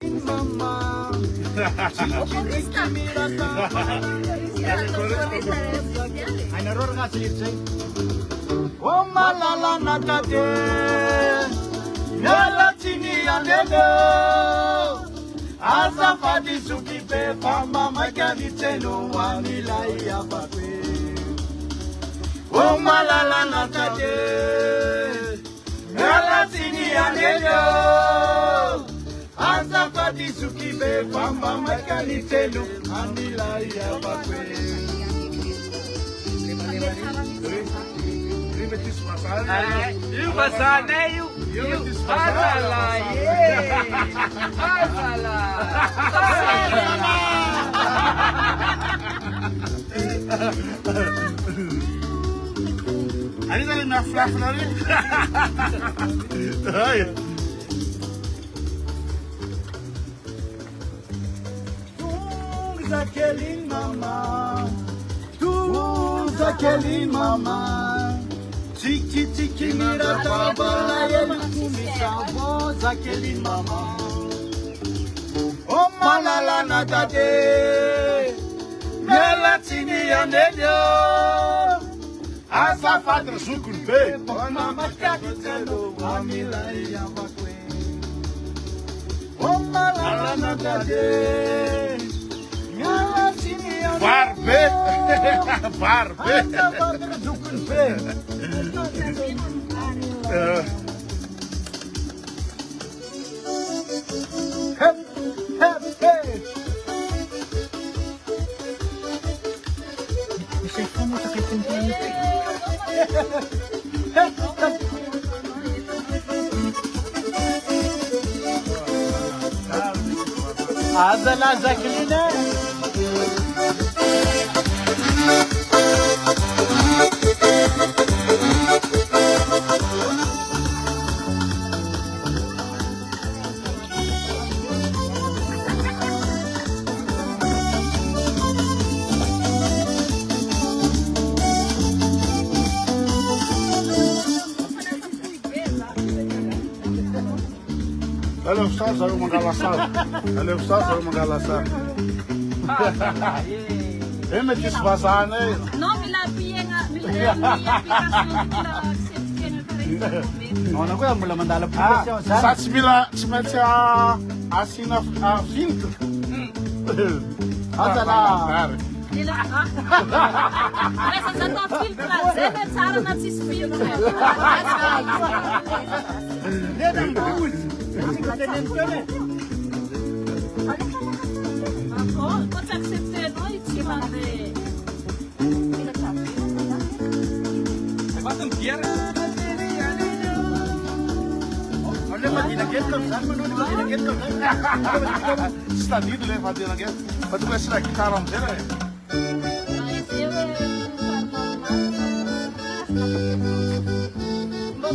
Mamma, ein error nga sirse. Oh malala natate, yala tini andelo. Asa fadi sukipe fama makani teno wamila ya pape. Oh malala natate, yala tini andelo. Asa fadi sukipe fama makani teno wamila ya pape. You pasane you asala asala Ani dali na flaflari. Ay. Jacqueline mama. Jacqueline mama. Tiki tiki mira tabala yeli kumisa bo Jacqueline mama. Oh malala na tate. Mela tini anedio. Asa fadra sukurbe. Mama kakitelo amila ya bakwe. Oh malala na tate. Mela tini anedio. Barbe. Barbe. Asa fadra sukurbe. Hep, hep, hey. Bisa kamu sakit kentang. Azala Jacqueline. Ela está saiu uma galaçada. Ela está saiu uma galaçada. Eme disvasane. No, me la pienga, me la Não, não é mulher mandar ela. Sats mila smetia asina filtro. Azala. Essa já tá filtrada, é cara na filtro. Pode aceitar noite, mande. Basta um dia Olha para aqui na gueta, sabe quando ele vai na gueta? Está lindo levar dentro na gueta. Mas tu vai ser aqui cara inteira. Vou